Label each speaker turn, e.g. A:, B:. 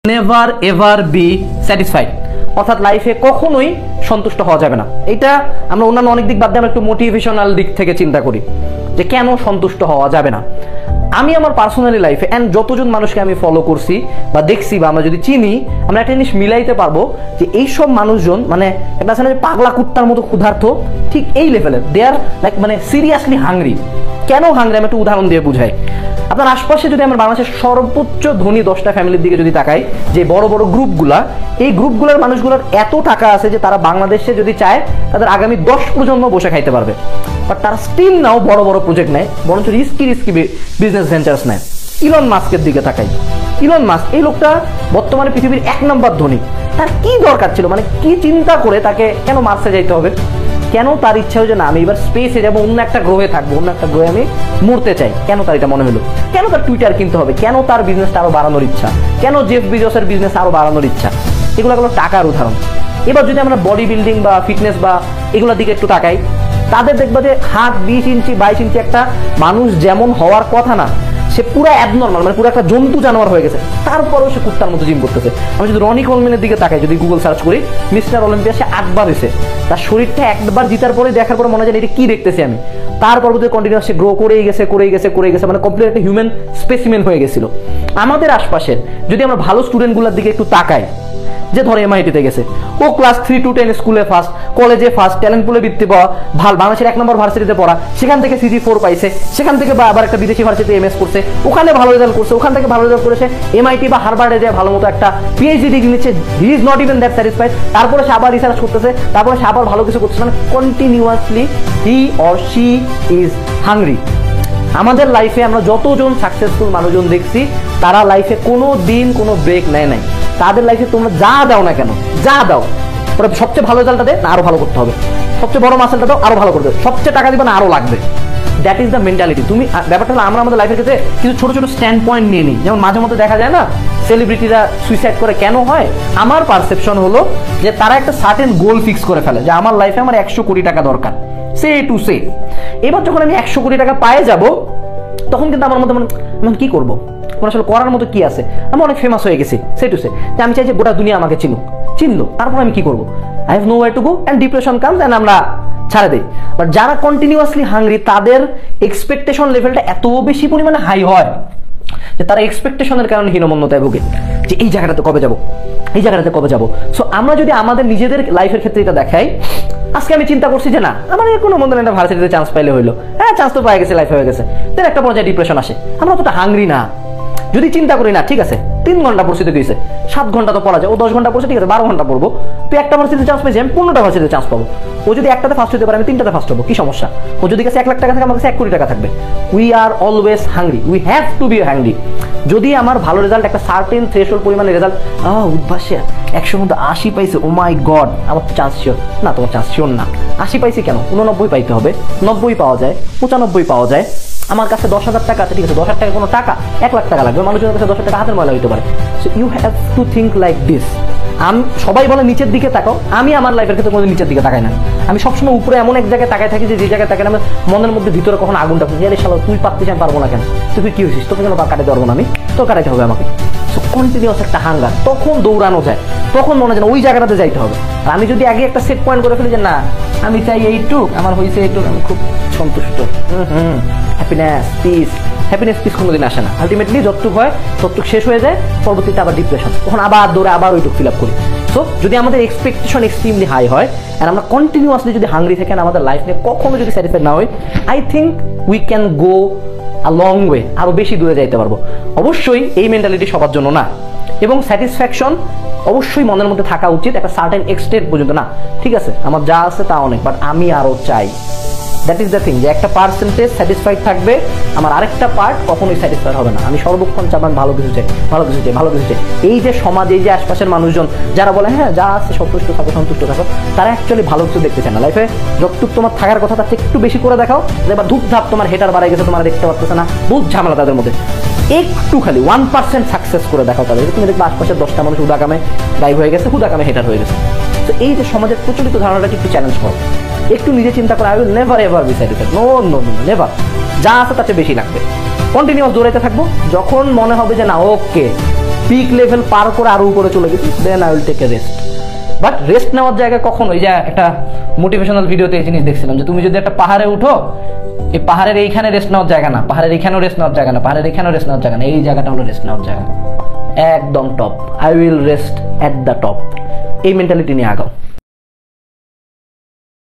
A: Never ever be satisfied, অর্থাৎ লাইফে কখনোই সন্তুষ্ট হওয়া যাবে না। এটা আমরা অন্যান্য অনেক দিক বাদ দিয়ে আমরা একটু মোটিভেশনাল দিক থেকে চিন্তা করি যে কেন সন্তুষ্ট হওয়া যাবে না। আমি আমার পার্সোনালি লাইফে অ্যান্ড যতজন মানুষকে আমি ফলো করছি বা দেখছি বা আমরা যদি চিনি, আমরা একটা জিনিস মিলাইতে পারবো যে এইসব মানুষজন মানে একটা আছে না যে পাগলা কুত্তার মতো ক্ষুধার্ত, ঠিক এই লেভেলের দে আর লাইক মানে সিরিয়াসলি হাংরি। কেন হাংরি আমি একটু উদাহরণ দিয়ে বুঝাই। আপনার আশপাশে যদি আমরা বাংলাদেশের সর্বোচ্চ ধনী 10টা ফ্যামিলির দিকে যদি তাকাই, যে বড় বড় গ্রুপগুলা, এই গ্রুপগুলোর মানুষগুলোর এত টাকা আছে যে তারা বাংলাদেশে যদি চায় তাদের আগামী 10 প্রজন্ম বসে খাইতে পারবে, বাট তারা স্টিল নাও বড় বড় প্রজেক্ট নেয়, বরঞ্চ রিস্কি বিজনেস ভেঞ্চার্স নেয়। ইলন মাস্কের দিকে তাকাই, ইলন মাস্ক এই লোকটা বর্তমানে পৃথিবীর 1 নম্বর ধনী। তার কি দরকার ছিল, মানে কি চিন্তা করে তাকে কেন মার্সে যাইতে হবে? কেন তার ইচ্ছা হয় যে না আমি এবার স্পেসে যাবো, অন্য একটা গ্রহে থাকবো, অন্য একটা গ্রহে আমি মরতে চাই? কেন তার এটা মনে হলো? কেন তার টুইটার কিনতে হবে? কেন তার বিজনেসটা আরো বাড়ানোর ইচ্ছা? কেন জেফ বেজোসের বিজনেস আরো বাড়ানোর ইচ্ছা? এগুলো টাকার উদাহরণ। এবার যদি আমরা বডি বিল্ডিং বা ফিটনেস বা এগুলোর দিকে একটু তাকাই, তাদের দেখবা যে হাত 20 ইঞ্চি 22 ইঞ্চি একটা মানুষ যেমন হওয়ার কথা না, সে পুরো অ্যাবনর্মাল, মানে পুরো একটা জন্তু জানোয়ার হয়ে গেছে, তারপরেও সে কুত্তার মতো জিম করতেছে। আমি যদি রনি কোলম্যানের দিকে তাকাই, যদি গুগল সার্চ করি, মিস্টার অলিম্পিয়া সে 8 বার হয়েছে। তার শরীরটা একবার জিতার পরে দেখার পরে মনে হয় এটা কি দেখতেছি আমি। তার পরবর্তীতে কন্টিনিউয়াস সে গ্রো করেই গেছে, মানে কমপ্লিট একটা হিউম্যান স্পেসিমেন হয়ে গেছিল। আমাদের আশপাশের যদি আমরা ভালো স্টুডেন্টগুলোর দিকে একটু তাকাই, যে ধরে এমআইটিতে গেছে, ও ক্লাস 3 to 10 স্কুলে ফার্স্ট, কলেজে ফার্স্ট, ট্যালেন্ট পুলে বৃত্তি পাওয়া, বাংলাদেশের 1 নম্বর ভার্সিটিতে পড়া, সেখান থেকে CG4 পাইছে, সেখান থেকে আবার একটা বিদেশি ভার্সিটিতে MS করছে, ওখানে ভালো রেজাল্ট করছে, ওখান থেকে ভালো রেজাল্ট করেছে, MIT বা হার্ভার্ডে যায় ভালো মতো একটা PhD ডিগ্রি নিচ্ছে, he is not even that satisfied. তারপরে সে আবার রিসার্চ করতেছে, তারপরে সে আবার ভালো কিছু করতেছে, মানে continuously he or she is hungry. আমাদের লাইফে আমরা যতজন সাকসেসফুল মানুষজন দেখছি, তারা লাইফে কোনো দিন কোনো ব্রেক নেয় নাই। তাদের লাইফে তোমরা যা দাও না কেন, যা দাও, ওরা সবচেয়ে ভালো রেজাল্টটা দেয় না, আরো ভালো করতে হবে, সবচেয়ে বড় মাসেলটা দাও, আরো ভালো করতে হবে, সবচেয়ে টাকা দিবে না, আরো লাগবে। That is the mentality. তুমি ব্যাপারটা হলো আমরা আমাদের লাইফের ক্ষেত্রে কিছু ছোট ছোট স্ট্যান্ড পয়েন্ট নিয়ে নিই। যেমন মাঝে মধ্যে দেখা যায় না সেলিব্রিটিরা সুইসাইড করে, কেন হয়? আমার পারসেপশন হলো যে তারা একটা সার্টেন গোল ফিক্স করে ফেলে যে আমার লাইফে আমার 100 কোটি টাকা দরকার, সে টু সে। এবার যখন আমি 100 কোটি টাকা পায়ে যাব, তখন কিন্তু আমার মধ্যে আমি কি করবো, আসলে করার মতো কি আছে? আমি অনেক ফেমাস হয়ে গেছি, সে টু সে, আমি চাই যে গোটা দুনিয়া আমাকে চিনলো, তারপর আমি কি করবো? I have no way to go and depression comes and আমরা ছাড়ে দেই। বাট যারা কন্টিনিউয়াসলি হাংরি, তাদের এক্সপেকটেশন লেভেলটা এত বেশি পরিমাণে হাই হয় যে তারা এক্সপেকটেশনের কারণে হীনমন্যতায় ভোগে, যে এই জায়গাটাতে কবে যাবো, এই জায়গাটাতে কবে যাবো। সো আমরা যদি আমাদের নিজেদের লাইফের ক্ষেত্রে এটা দেখাই, আজকে আমি চিন্তা করছি যে না আমার কোনো মন্দির একটা ভার্সিটিতে চান্স পাইলে হইলো, হ্যাঁ চান্স তো পাই গেছে, লাইফ হয়ে গেছে, দেন একটা পর্যায়ে ডিপ্রেশন আসে। আমরা অতটা হাংরি না। যদি চিন্তা করি না ঠিক আছে 3 ঘন্টা পড়ছি তো গেছে, 7 ঘন্টা তো পড়া যায়, ও 10 ঘন্টা পড়ছে ঠিক আছে 12 ঘন্টা পড়বো, তুই একটা ভার্সিটিতে চান্স পেয়েছি, আমি 15টা ভার্সিটিতে চান্স পাবো। ও যদি একটাতে ফার্স্ট হতে পারে, আমি 3টাতে ফার্স্ট হবো, কি সমস্যা? ও যদি কাছে 1 লাখ টাকা থাকে, আমার কাছে 1 কোটি টাকা থাকবে। We are always hungry, we have to be hungry. যদি আমার ভালো রেজাল্ট একটা সার্টেন থ্রেশহোল্ড পরিমাণে রেজাল্ট, উদ্ভাসে 100 মধ্যে 80 পাইছে, ও মাই গড আমার তো চান্স শিওর না, তোমার চান্স শিওর না। 80 পাইছি কেন, 89 পাইতে হবে, 90 পাওয়া যায়, 95 পাওয়া যায়। আমার কাছে 10,000 টাকা আছে, ঠিক আছে 10,000 টাকা কোনো টাকা, 1 লাখ টাকা লাগবে, মানুষের কাছে 10,000 টাকা হাতের ময়লা হইতে পারে। So you have to think like this. সবাই বলে নিচের দিকে তাকাও, আমি আমার লাইফের ক্ষেত্রে কোনো নিচের দিকে তাকাই না। আমি সবসময় উপরে এমন এক জায়গায় তাকাই থাকি যে জায়গায় তাকাই আমার মনের মধ্যে ভিতরে কখন আগুনটা ফুটে, আরে শালা তুই পারতিস, আমি পারবো না কেন? তুই কি হয়েছিস, তোকে কেন কাটাতে পারবো না আমি? তো কাটাইতে হবে আমাকে। সো কন্টিনিউয়াস একটা হাঙ্গার, তখন দৌড়ানো যায়, তখন মনে হয় না ওই জায়গাটাতে যাইতে হবে। আর আমি যদি আগে একটা সেট পয়েন্ট করে ফেলি যে না আমি চাই এইটুক, আমার হয়েছে এইটুক, আমি খুব সন্তুষ্ট, হ্যাপিনেস পিস কোনোদিন আসে না। আলটিমেটলি যতটুক হয় ততটুক শেষ হয়ে যায়, পরবর্তীতে আবার ডিপ্রেশন, তখন আবার দৌড়ে আবার ওইটুক ফিল আপ করি। সো যদি আমাদের এক্সপেকটেশন এক্সট্রিমলি হাই হয় আর আমরা কন্টিনিউয়াসলি যদি হাংরি থাকেন, আমাদের লাইফ নিয়ে কখনো যদি স্যাটিসফাইড না হই, I think we can go a long way, আরো বেশি দূরে যাইতে পারবো। অবশ্যই এই মেন্টালিটি সবার জন্য না, এবং স্যাটিসফ্যাকশন অবশ্যই মনের মধ্যে থাকা উচিত একটা সার্টেন এক্সটেন্ট পর্যন্ত। না ঠিক আছে আমার যা আছে তা অনেক, বাট আমি আরো চাই। দ্যাট ইজ দ্য থিং, যে একটা পার্সেন্টেজ স্যাটিসফাইড থাকবে, আমার আরেকটা পার্ট কখনোই স্যাটিসফাইড হবে না। আমি সর্বক্ষণ চাই ভালো কিছু চাই, ভালো কিছু চাই, ভালো কিছু চাই। এই যে সমাজ, এই যে আশপাশের মানুষজন যারা বলে হ্যাঁ যা আছে সন্তুষ্ট থাকো, সন্তুষ্ট থাকো, তারা অ্যাকচুয়ালি ভালো কিছু দেখতে চায় না লাইফে। যতটুকু তোমার থাকার কথা তার একটু বেশি করে দেখাও, এবার ধূপধাপ তোমার হেটার বাড়াই গেছে, তোমার দেখতে পারতেছে না, বহুত ঝামেলা তাদের মধ্যে। একটু খালি 1% সাকসেস করে দেখাও তাদের, তুমি দেখবে আশপাশের 10টা মানুষ হুদাকামে গাইব হয়ে গেছে, হুদাকামে হেটার হয়ে গেছে। তো এই যে সমাজের প্রচলিত ধারণাটাকে একটু চ্যালেঞ্জ করো, একটু নিজে চিন্তা করে, I will never ever be satisfied, no no no never. যা আছে তাতে বেশি লাগবে, কন্টিনিউয়াস দৌড়াইতে থাকবো। যখন মনে হবে যে না ওকে পিক লেভেল পার করে আরো উপরে চলে গেছি, then I will take a rest. But rest নেওয়ার জায়গা কখন, ওই যে একটা মোটিভেশনাল ভিডিওতে এই জিনিস দেখছিলাম যে তুমি যদি একটা পাহাড়ে উঠো, এই পাহাড়ের এইখানে রেস্ট নেওয়ার জায়গা না, পাহাড়ের এইখানেও রেস্ট নেওয়ার জায়গা না, পাহাড়ের এইখানেও রেস্ট নেওয়ার জায়গা না, এই জায়গাটা হলো রেস্ট নেওয়ার জায়গা, একদম top. I will rest at the top, এই মেন্টালিটি নিয়ে আগাও।